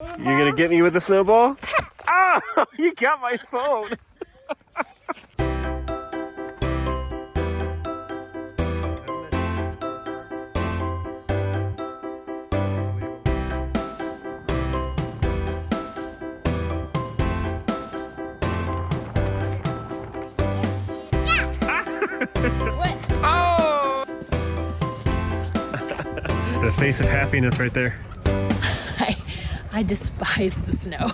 You're gonna get me with the snowball? Ah! You got my phone! What? Oh! The face of happiness right there. I despise the snow.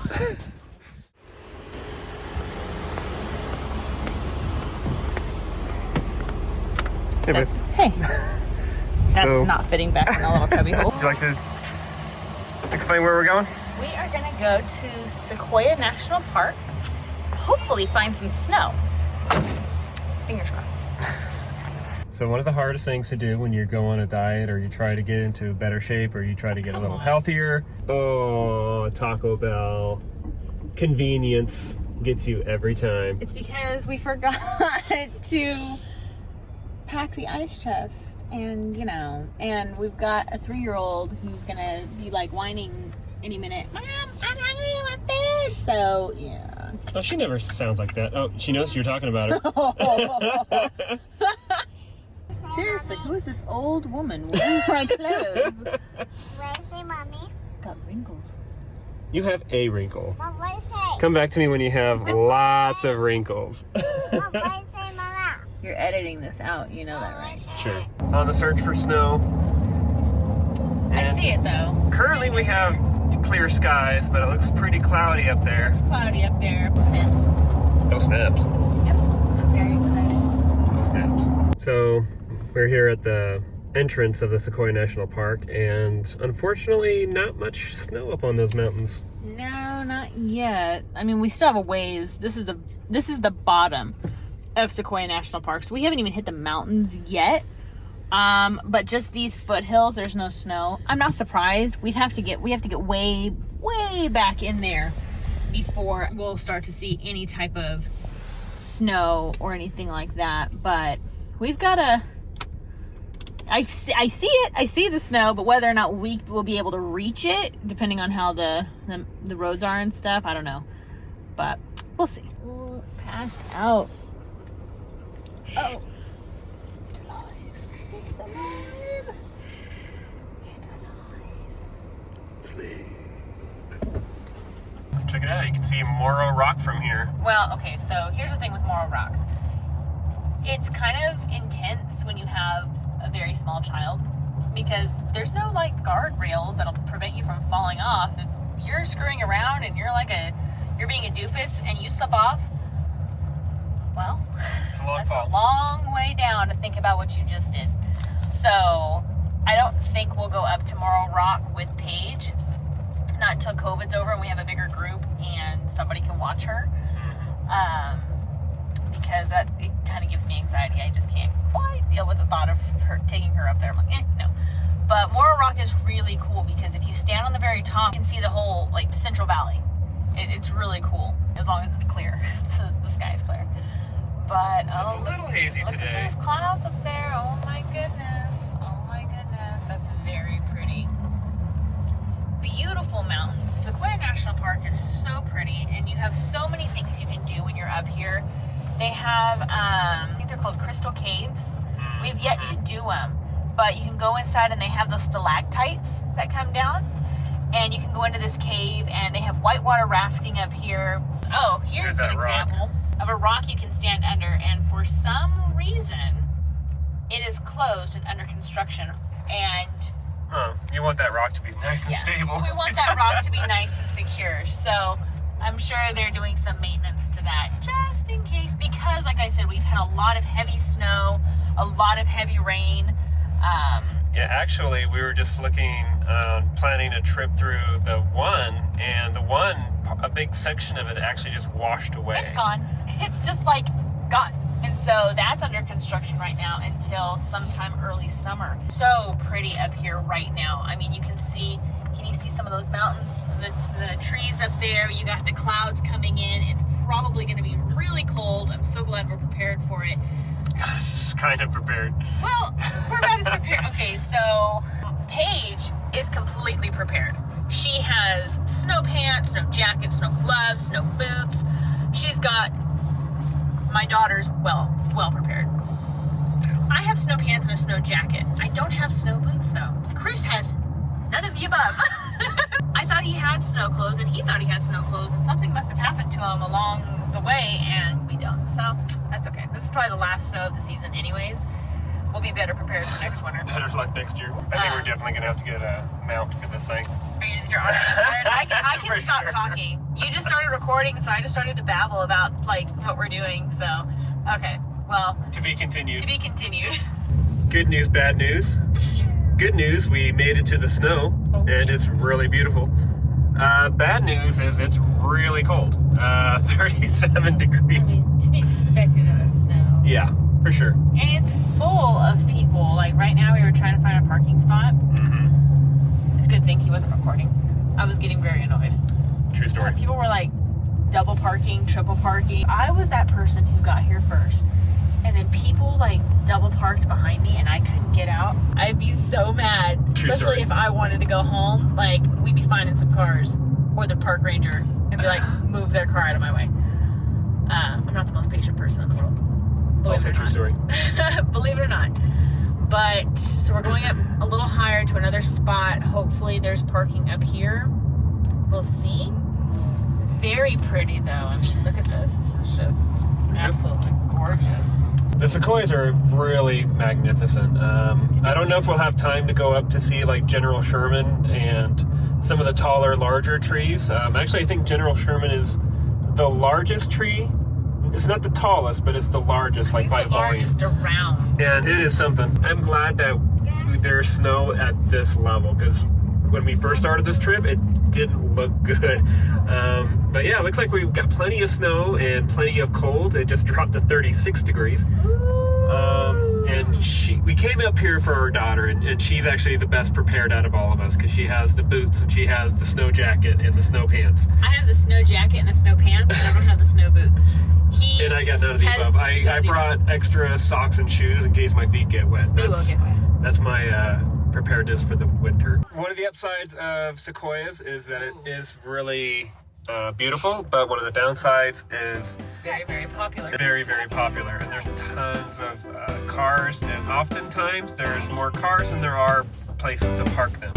Hey, babe. Hey. That's So- not fitting back in the little cubby hole. Would you like to explain where we're going? We are gonna go to Sequoia National Park. Hopefully find some snow. Fingers crossed. So one of the hardest things to do when you go on a diet or you try to get into better shape or you try to get a little healthier, oh, Taco Bell. Convenience gets you every time. It's because we forgot to pack the ice chest, and and we've got a 3-year-old who's gonna be like whining any minute. Mom, I'm hungry, I want food. So yeah. Oh, she never sounds like that. Oh, she knows you're talking about her. Seriously, who is this old woman wearing my clothes? What is it, Mommy? Got wrinkles. You have a wrinkle. Mom, what is it? Come back to me when you have lots of wrinkles. Mom, what is it, Mama? You're editing this out, you know that, right? Sure. On the search for snow. I see it though. Currently we have clear skies, but it looks pretty cloudy up there. It's cloudy up there. Snaps. No snaps. Yep. I'm very excited. No snaps. So we're here at the entrance of the Sequoia National Park, and unfortunately not much snow up on those mountains. No, not yet. I mean, we still have a ways. This is the bottom of Sequoia National Park, so we haven't even hit the mountains yet. But just these foothills, there's no snow. I'm not surprised. We have to get way back in there before we'll start to see any type of snow or anything like that. But we've got to. I see it. I see the snow, but whether or not we will be able to reach it, depending on how the roads are and stuff, I don't know. But we'll see. Ooh, passed out. Oh. It's alive. It's alive. It's alive. Sleep. Check it out. You can see Moro Rock from here. Well, okay, so here's the thing with Moro Rock. It's kind of intense when you have a very small child because there's no like guardrails that'll prevent you from falling off. If you're screwing around and you're being a doofus and you slip off, well, It's a long that's fall. a long way down to think about what you just did. So I don't think we'll go up to Moro Rock with Paige, not until COVID's over and we have a bigger group and somebody can watch her. Because it kind of gives me anxiety. I just can't quite deal with the thought of her taking her up there. I'm like, no. But Moro Rock is really cool because if you stand on the very top, you can see the whole like Central Valley. It's really cool as long as it's clear. The sky is clear. But It's a little hazy look today. at those clouds up there. Oh my goodness. Oh my goodness. That's very pretty. Beautiful mountains. Sequoia National Park is so pretty, and you have so many things you can do when you're up here. They have, I think they're called crystal caves. We've yet to do them, but you can go inside and they have those stalactites that come down, and you can go into this cave, and they have whitewater rafting up here. Oh, here's an example of a rock you can stand under, and for some reason, it is closed and under construction, and You want that rock to be nice and stable. we want that rock to be nice and secure, so I'm sure they're doing some maintenance to that just in case, because like I said, we've had a lot of heavy snow, a lot of heavy rain. Yeah, actually, we were just looking, planning a trip through the one, and a big section of it actually just washed away. It's gone. It's just like gone. And so that's under construction right now until sometime early summer. So pretty up here right now. I mean, can you see some of those mountains, the trees up there? You got the clouds coming in. It's probably going to be really cold. I'm so glad we're prepared for it. Kind of prepared. Well, we're about as prepared. Okay, so Paige is completely prepared. She has snow pants, snow jacket, snow gloves, snow boots. She's got my daughter's well prepared. I have snow pants and a snow jacket. I don't have snow boots though. Chris has none of the above. I thought he had snow clothes and he thought he had snow clothes, and something must have happened to him along the way and we don't. So that's okay. This is probably the last snow of the season anyways. We'll be better prepared for next winter. Better luck next year. I think we're definitely gonna have to get a mount for this thing. Is your audience tired? I can stop talking. You just started recording, so I just started to babble about like what we're doing. So, okay. Well, To be continued. to be continued. Good news, bad news. Good news, we made it to the snow, and it's really beautiful. Bad news is it's really cold. 37 degrees. To be expected in the snow. Yeah, for sure. And it's full of people. Like right now, we were trying to find a parking spot. It's a good thing he wasn't recording. I was getting very annoyed. True story. People were like double parking, triple parking. I was that person who got here first. And then people like double parked behind me and I couldn't get out. I'd be so mad. True Especially story. if I wanted to go home. Like, we'd be finding some cars. Or the park ranger. And be like, move their car out of my way. I'm not the most patient person in the world. Believe Also it or true not. story. Believe it or not. But, so we're going up a little higher to another spot. Hopefully there's parking up here. We'll see. Very pretty though. I mean, look at this. This is just absolutely gorgeous. The sequoias are really magnificent. I don't know if we'll have time to go up to see like General Sherman and some of the taller, larger trees. Actually, I think General Sherman is the largest tree. It's not the tallest, but it's the largest, like It's by the volume. largest around. And it is something. I'm glad that there's snow at this level, because when we first started this trip, it didn't look good. But yeah, it looks like we've got plenty of snow and plenty of cold. It just dropped to 36 degrees. And we came up here for our daughter, and she's actually the best prepared out of all of us, because she has the boots and she has the snow jacket and the snow pants. I have the snow jacket and the snow pants, but I don't have the snow boots. And I got none of the above. I brought extra socks and shoes in case my feet get wet. They will get wet. That's my preparedness for the winter. One of the upsides of sequoias is that it is really beautiful, but one of the downsides is Very, very popular. very, very popular. And there's tons of cars, and oftentimes there's more cars than there are places to park them.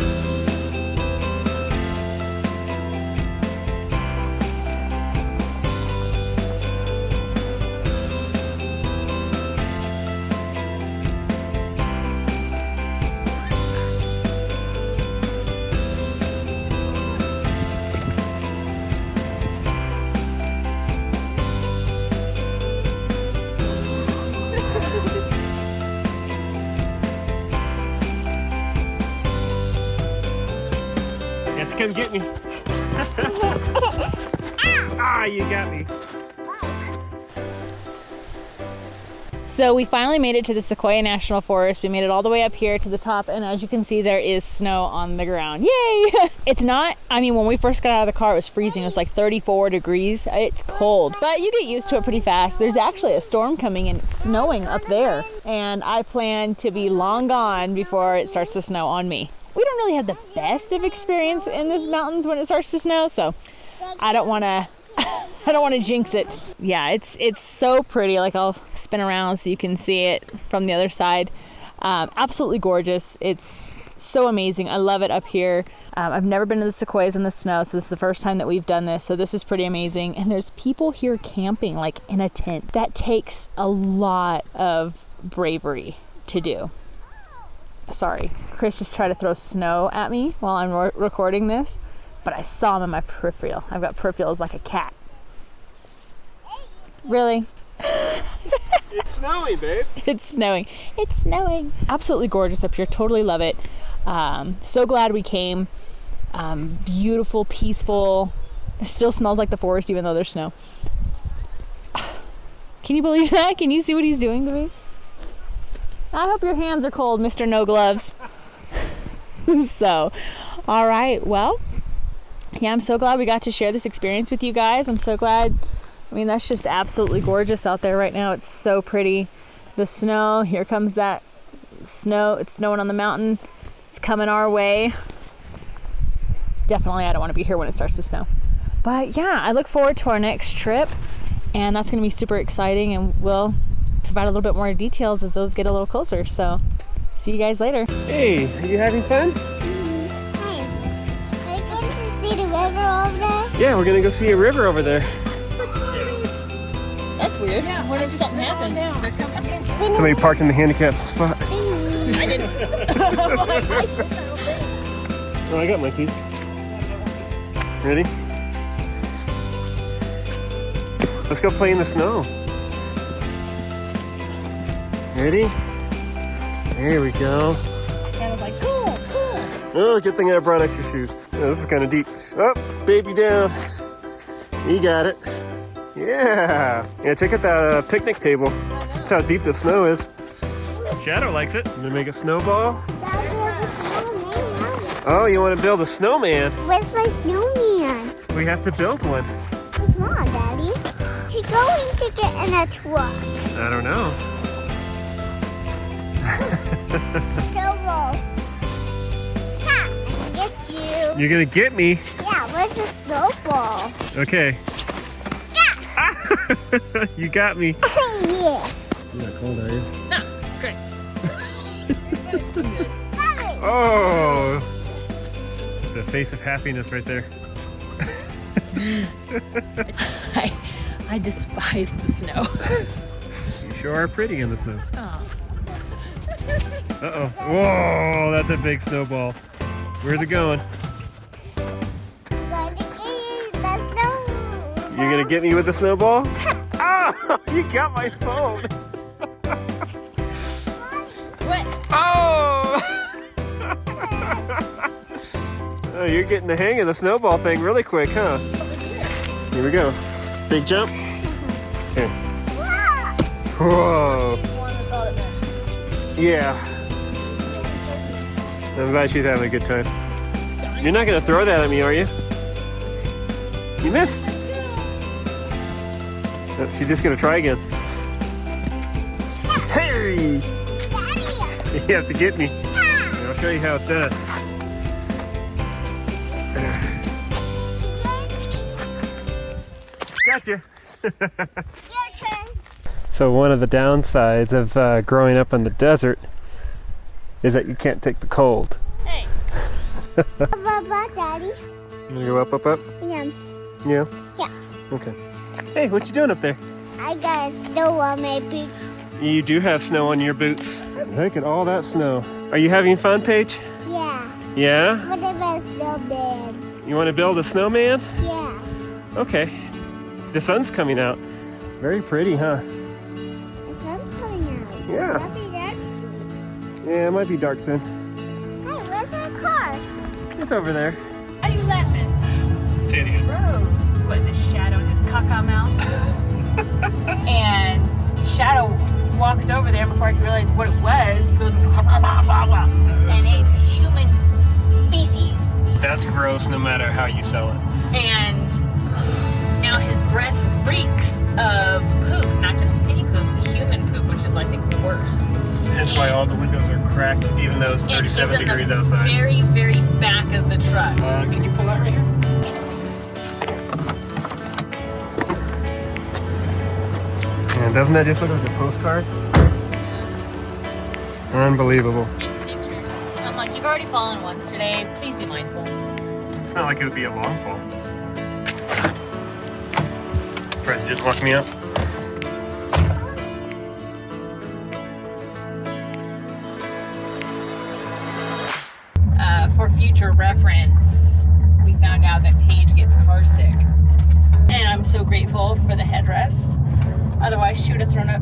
Come get me. Ah, you got me. So we finally made it to the Sequoia National Forest. We made it all the way up here to the top, and as you can see, there is snow on the ground. Yay! It's not, I mean, when we first got out of the car, it was freezing. It was like 34 degrees. It's cold, but you get used to it pretty fast. There's actually a storm coming and it's snowing up there, and I plan to be long gone before it starts to snow on me. We don't really have the best of experience in the mountains when it starts to snow, so I don't want to jinx it. Yeah, it's so pretty. Like, I'll spin around so you can see it from the other side. Absolutely gorgeous. It's so amazing. I love it up here. I've never been to the sequoias in the snow, so this is the first time that we've done this. So this is pretty amazing. And there's people here camping like in a tent. That takes a lot of bravery to do. Sorry, Chris just tried to throw snow at me while I'm recording this, but I saw him in my peripheral. I've got peripherals like a cat. Really? It's snowing, babe. It's snowing. It's snowing. Absolutely gorgeous up here. Totally love it. So glad we came. Beautiful, peaceful. It still smells like the forest even though there's snow. Can you believe that? Can you see what he's doing to me? I hope your hands are cold, Mr. No Gloves. So, all right. Well, yeah, I'm so glad we got to share this experience with you guys. I'm so glad. I mean, that's just absolutely gorgeous out there right now. It's so pretty. The snow, here comes that snow. It's snowing on the mountain. It's coming our way. definitely I don't want to be here when it starts to snow. But yeah, I look forward to our next trip, and that's going to be super exciting, and we'll provide a little bit more details as those get a little closer. So see you guys later. Hey, are you having fun? Hey, are you going to see the river over there? Yeah, we're gonna go see a river over there. That's weird. Yeah, what if something happened? Somebody parked in the handicap spot. I didn't. Oh, I got my keys. Ready? Let's go play in the snow. Ready? There we go. I was like, cool. Oh, good thing I brought extra shoes. Oh, this is kind of deep. Oh, baby down. You got it. Yeah. Yeah, check out that picnic table. That's how deep the snow is. Shadow likes it. I'm gonna make a snowball. Oh, you want to build a snowman? Where's my snowman? We have to build one. Come on, Daddy. She's going to get in a truck. I don't know. Snowball. Ha! I get you. You're gonna get me. Yeah, where's the snowball? Okay. You got me. Yeah. You're not cold, are you? No, it's great. Mommy. Oh, the face of happiness right there. I despise the snow. You sure are pretty in the snow. Oh. Uh-oh. Whoa, that's a big snowball. Where's it going? Going to get you the snow. You're gonna get me with the snowball? Oh, you got my phone. What? Oh! Oh, you're getting the hang of the snowball thing really quick, huh? Here we go. Big jump. Okay. Whoa. Yeah. I'm glad she's having a good time. You're not gonna throw that at me, are you? You missed. Oh, she's just gonna try again. Hey! You have to get me. I'll show you how it's done. Gotcha. So one of the downsides of growing up in the desert is that you can't take the cold. Hey. Up, Daddy. You wanna go up, up, up? Yeah. Yeah? Yeah. Okay. Hey, what you doing up there? I got snow on my boots. You do have snow on your boots. Look at all that snow. Are you having fun, Paige? Yeah. Yeah? What about snowman? You want to build a snowman? Yeah. Okay. The sun's coming out. Very pretty, huh? The sun's coming out. Yeah. That'd be dark. Yeah, it might be dark soon. Hey, where's our car? It's over there. Why are you laughing? Say it again. Rose. What, the Shadow in his caca mouth? And Shadow walks over there before I can realize what it was. He goes, blah, blah, blah, blah, blah, and eats human feces. That's gross no matter how you sell it. And now his breath reeks of poop, not just any poop, human poop, which is, I think, the worst. Hence why all the windows are cracked, even though it's 37 degrees outside. Very, very back of the truck. Can you pull that right here? And doesn't that just look like a postcard? Unbelievable. I'm like, you've already fallen once today. Please be mindful. It's not like it would be a long fall. Surprised you just walked me up. For future reference, we found out that Paige gets car sick. And I'm so grateful for the headrest. Otherwise, she would have thrown up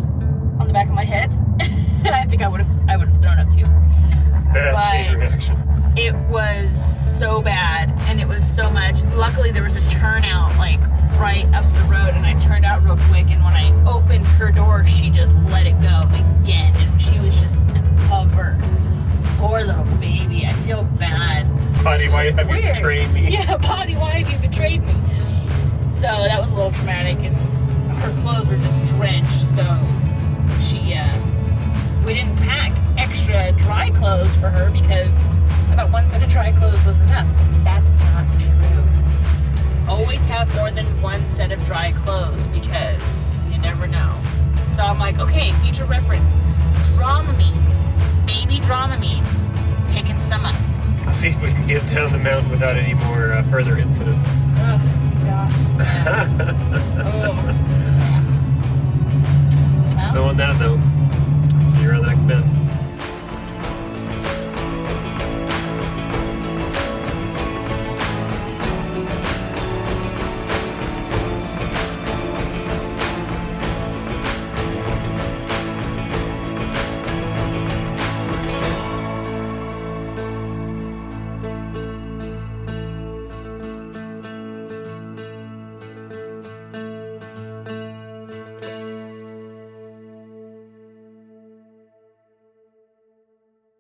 on the back of my head. And I think I would have thrown up too. Bad chain reaction. It was so bad, and it was so much. Luckily, there was a turnout like right up the road, and I turned out real quick. And when I opened her door, she just let it go again, and she was just covered. Poor little baby. I feel bad. Buddy, why have you betrayed me? Yeah, Buddy, why have you betrayed me? So that was a little traumatic, and her clothes were just drenched. So we didn't pack extra dry clothes for her because I thought one set of dry clothes was enough. That's not true. Always have more than one set of dry clothes because you never know. So I'm like, okay, future reference. Dramamine. Baby Dramamine. Picking some up. See if we can get down the mountain without any more further incidents. Oh, gosh. Yeah. Oh. Well, So on that note,